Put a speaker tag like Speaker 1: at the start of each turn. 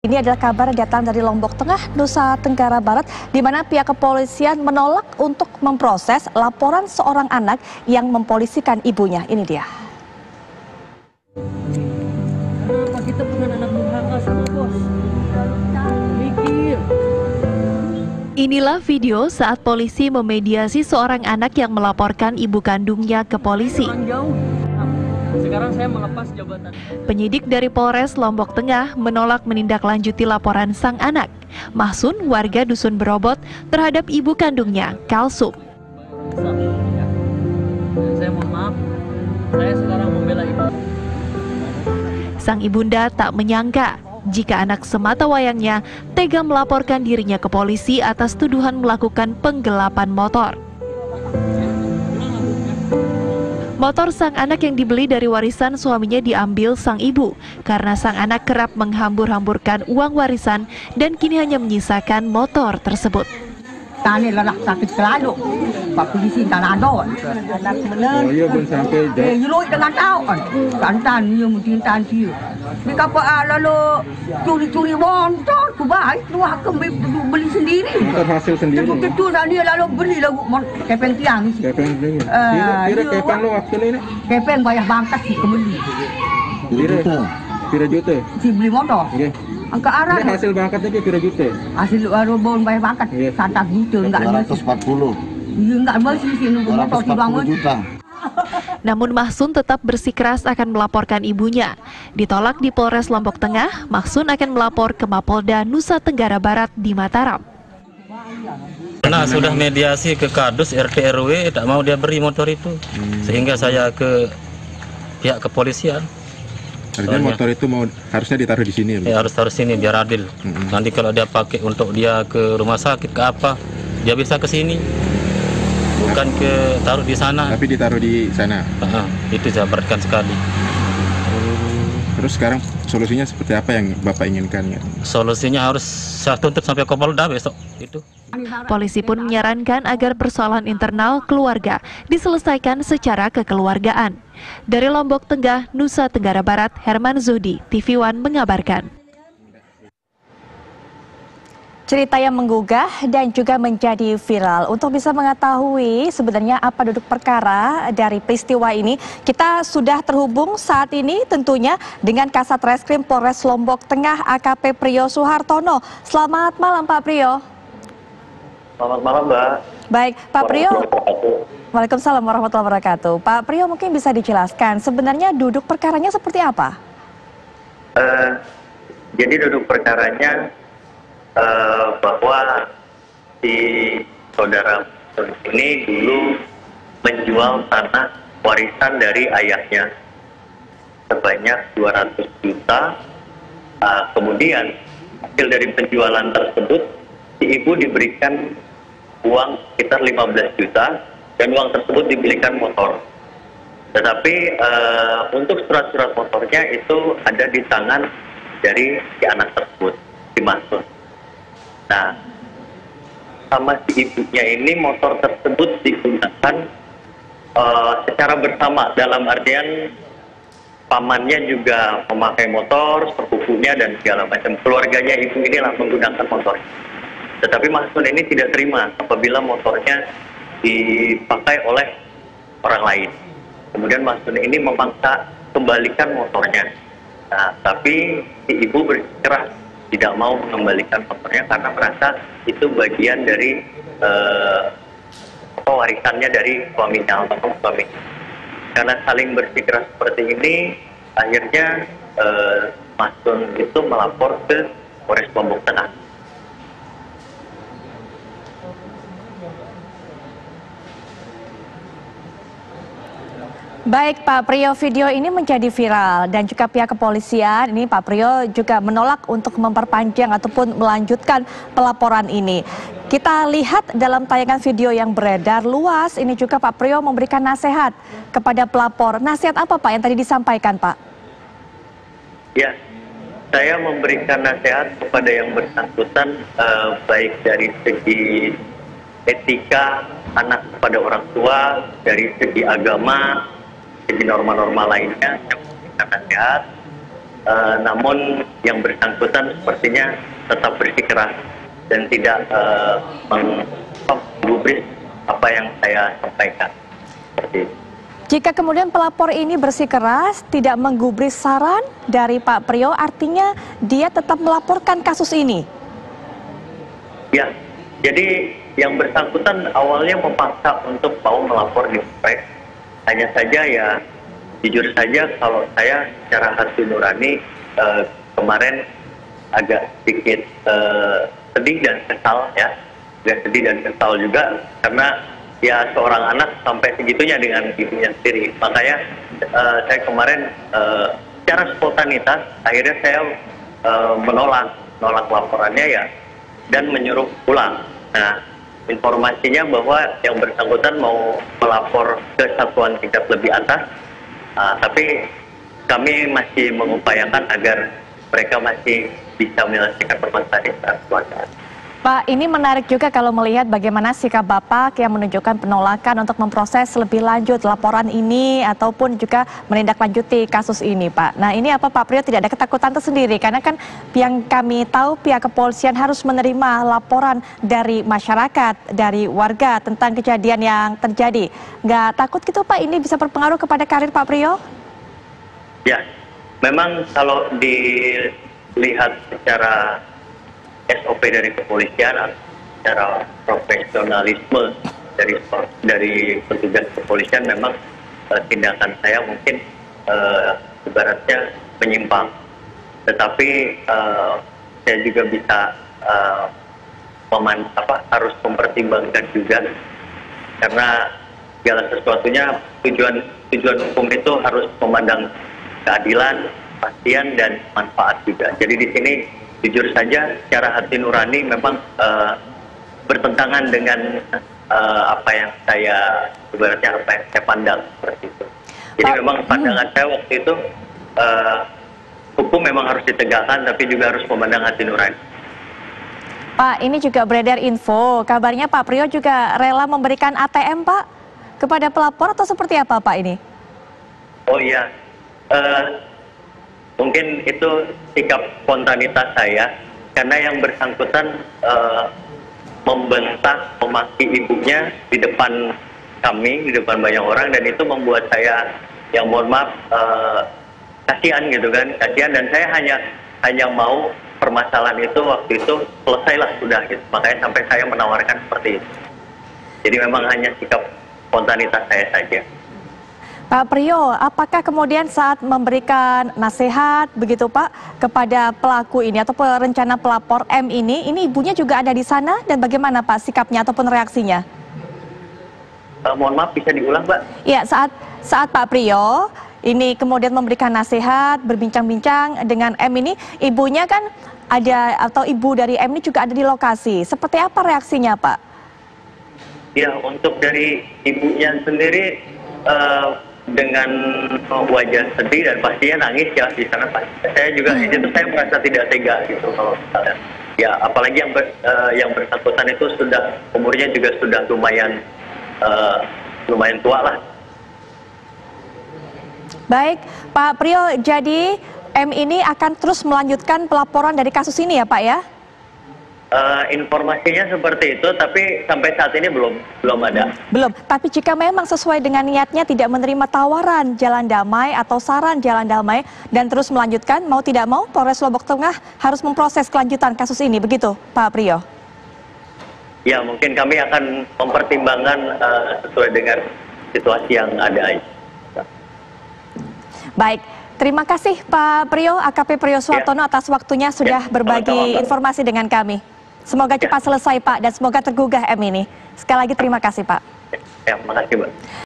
Speaker 1: Ini adalah kabar yang datang dari Lombok Tengah, Nusa Tenggara Barat, di mana pihak kepolisian menolak untuk memproses laporan seorang anak yang mempolisikan ibunya. Ini dia.
Speaker 2: Kenapa kita punya anak durhaka semua, bos? Mikir.
Speaker 3: Inilah video saat polisi memediasi seorang anak yang melaporkan ibu kandungnya ke polisi.
Speaker 2: Sekarang saya melepas jabatan.
Speaker 3: Penyidik dari Polres Lombok Tengah menolak menindaklanjuti laporan sang anak, Mahsun, warga Dusun Berobot, terhadap ibu kandungnya, Kalsum.
Speaker 2: Saya mohon maaf, saya sekarang membela ibu.
Speaker 3: Sang ibunda tak menyangka jika anak sematawayangnya tega melaporkan dirinya ke polisi atas tuduhan melakukan penggelapan motor. Motor sang anak yang dibeli dari warisan suaminya diambil sang ibu karena sang anak kerap menghambur-hamburkan uang warisan dan kini hanya menyisakan motor tersebut.
Speaker 4: Tani lah sakit selalu, Pak Polisi tanah don. Anak benar.
Speaker 5: Oh iya pun sampai dah.
Speaker 4: Yuloi dengan tahun, santan yang mungkin tanti. Di kapal lalu curi-curi motor, tu baik, tu akan beli sendiri.
Speaker 5: Motor hasil sendiri.
Speaker 4: Begitu dia lalu beli lagu kepeng tiang.
Speaker 5: Kepeng sendiri. Kira kepeng lo waktu ini?
Speaker 4: Kepeng bayar bangkat sih kembali.
Speaker 5: Kira juta.
Speaker 4: Si beli motor.
Speaker 5: Okay.
Speaker 4: Angka arah.
Speaker 5: Ini hasil bangkatnya kira juta.
Speaker 4: Hasil robon bayar bangkat. Santak juta enggak mesti.
Speaker 6: 240.
Speaker 4: Iya enggak mesti sih nunggu motor dibangun.
Speaker 3: Namun Mahsun tetap bersikeras akan melaporkan ibunya. Ditolak di Polres Lombok Tengah, Mahsun akan melapor ke Mapolda Nusa Tenggara Barat di Mataram.
Speaker 7: Karena sudah mediasi ke Kadus RT RW, tak mau dia beri motor itu, sehingga saya ke pihak kepolisian.
Speaker 5: Artinya motor itu harusnya ditaruh di sini.
Speaker 7: Ya, harus taruh sini biar adil. Nanti kalau dia pakai untuk dia ke rumah sakit ke apa, dia bisa ke sini. Bukan ke taruh di sana.
Speaker 5: Tapi ditaruh di sana.
Speaker 7: Itu saya beratkan sekali.
Speaker 5: Terus sekarang solusinya seperti apa yang Bapak inginkan ya?
Speaker 7: Solusinya harus saya tuntut sampai Kapolda besok itu.
Speaker 3: Polisi pun menyarankan agar persoalan internal keluarga diselesaikan secara kekeluargaan. Dari Lombok Tengah, Nusa Tenggara Barat, Herman Zuhdi, TV One mengabarkan.
Speaker 1: Cerita yang menggugah dan juga menjadi viral. Untuk bisa mengetahui sebenarnya apa duduk perkara dari peristiwa ini, kita sudah terhubung saat ini tentunya dengan Kasat Reskrim Polres Lombok Tengah AKP Priyo Suhartono. Selamat malam Pak Priyo.
Speaker 8: Selamat malam Mbak.
Speaker 1: Baik Pak Priyo. Waalaikumsalam warahmatullahi wabarakatuh. Pak Priyo mungkin bisa dijelaskan sebenarnya duduk perkaranya seperti apa?
Speaker 8: Jadi duduk perkaranya bahwa si saudara ini dulu menjual tanah warisan dari ayahnya sebanyak 200 juta. Kemudian hasil dari penjualan tersebut si ibu diberikan uang sekitar 15 juta dan uang tersebut dibelikan motor. Tetapi untuk surat-surat motornya itu ada di tangan dari si anak tersebut, si Mahsun. Nah, sama si ibunya ini motor tersebut digunakan secara bersama, dalam artian pamannya juga memakai motor, sepupunya dan segala macam. Keluarganya ibu inilah menggunakan motor. Tetapi Mahsun ini tidak terima apabila motornya dipakai oleh orang lain. Kemudian Mahsun ini memaksa kembalikan motornya. Nah, tapi si ibu bersikeras tidak mau mengembalikan motornya karena merasa itu bagian dari warisannya dari suaminya atau suami. Karena saling bersikeras seperti ini, akhirnya Mahsun itu melapor ke Polres Lombok Tengah.
Speaker 1: Baik Pak Priyo, video ini menjadi viral dan juga pihak kepolisian ini Pak Priyo juga menolak untuk memperpanjang ataupun melanjutkan pelaporan ini. Kita lihat dalam tayangan video yang beredar luas, ini juga Pak Priyo memberikan nasihat kepada pelapor. Nasihat apa Pak yang tadi disampaikan Pak?
Speaker 8: Ya, saya memberikan nasihat kepada yang bersangkutan baik dari segi etika anak kepada orang tua, dari segi agama, segi norma-norma lainnya, yang memberikan nasihat namun yang bersangkutan sepertinya tetap bersikeras dan tidak menggubris apa yang saya sampaikan. Seperti itu.
Speaker 1: Jika kemudian pelapor ini bersikeras, tidak menggubris saran dari Pak Priyo, artinya dia tetap melaporkan kasus ini?
Speaker 8: Ya, jadi yang bersangkutan awalnya memaksa untuk mau melapor di Polres. Hanya saja ya, jujur saja kalau saya secara hati nurani kemarin agak sedikit sedih dan kesal ya. Agak sedih dan kesal juga karena ya seorang anak sampai segitunya dengan ibunya sendiri. Makanya saya kemarin secara spontanitas akhirnya saya menolak laporannya ya dan menyuruh pulang. Nah, informasinya bahwa yang bersangkutan mau melapor ke satuan tingkat lebih atas, tapi kami masih mengupayakan agar mereka masih bisa menyelesaikan permasalahan di keluarga.
Speaker 1: Pak, ini menarik juga kalau melihat bagaimana sikap Bapak yang menunjukkan penolakan untuk memproses lebih lanjut laporan ini ataupun juga menindaklanjuti kasus ini, Pak. Nah, ini apa Pak Priyo tidak ada ketakutan tersendiri? Karena kan yang kami tahu pihak kepolisian harus menerima laporan dari masyarakat, dari warga tentang kejadian yang terjadi. Nggak takut gitu Pak, ini bisa berpengaruh kepada karir Pak Priyo?
Speaker 8: Ya, memang kalau dilihat secara SOP dari kepolisian, secara profesionalisme dari petugas kepolisian, memang tindakan saya mungkin ibaratnya menyimpang. Tetapi saya juga bisa harus mempertimbangkan juga, karena segala sesuatunya tujuan hukum itu harus memandang keadilan, kepastian dan manfaat juga. Jadi di sini jujur saja, secara hati nurani memang bertentangan dengan apa yang saya pandang seperti itu. Jadi memang pandangan saya waktu itu hukum memang harus ditegakkan, tapi juga harus memandang hati nurani.
Speaker 1: Pak, ini juga beredar info, kabarnya Pak Priyo juga rela memberikan ATM Pak kepada pelapor atau seperti apa Pak ini?
Speaker 8: Oh iya. Mungkin itu sikap spontanitas saya, karena yang bersangkutan membentak, memaki ibunya di depan kami, di depan banyak orang, dan itu membuat saya, yang mohon maaf, kasihan gitu kan, kasihan, dan saya hanya mau permasalahan itu waktu itu selesailah sudah gitu. Makanya sampai saya menawarkan seperti itu. Jadi memang hanya sikap spontanitas saya saja.
Speaker 1: Pak Priyo, apakah kemudian saat memberikan nasihat begitu Pak kepada pelaku ini atau rencana pelapor M ini ibunya juga ada di sana dan bagaimana Pak sikapnya ataupun reaksinya?
Speaker 8: Mohon maaf, bisa diulang Pak?
Speaker 1: Ya, saat Pak Priyo ini kemudian memberikan nasihat, berbincang-bincang dengan M ini, ibunya kan ada atau ibu dari M ini juga ada di lokasi. Seperti apa reaksinya Pak?
Speaker 8: Ya, untuk dari ibunya sendiri dengan wajah sedih dan pastinya nangis ya di sana Pak. Saya juga di situ saya merasa tidak tega gitu kalau misalnya. Ya apalagi yang bersangkutan itu sudah umurnya juga sudah lumayan tua lah.
Speaker 1: Baik, Pak Priyo, jadi M ini akan terus melanjutkan pelaporan dari kasus ini ya Pak ya?
Speaker 8: Informasinya seperti itu, tapi sampai saat ini belum ada.
Speaker 1: Belum, tapi jika memang sesuai dengan niatnya tidak menerima tawaran jalan damai atau saran jalan damai dan terus melanjutkan, mau tidak mau Polres Lombok Tengah harus memproses kelanjutan kasus ini, begitu Pak Priyo?
Speaker 8: Ya, mungkin kami akan mempertimbangkan sesuai dengan situasi yang ada.
Speaker 1: Baik. Terima kasih Pak Priyo, AKP Priyo Suartono atas waktunya sudah berbagi informasi dengan kami. Semoga cepat selesai Pak dan semoga tergugah M ini. Sekali lagi terima kasih Pak.
Speaker 8: Ya, makasih Pak.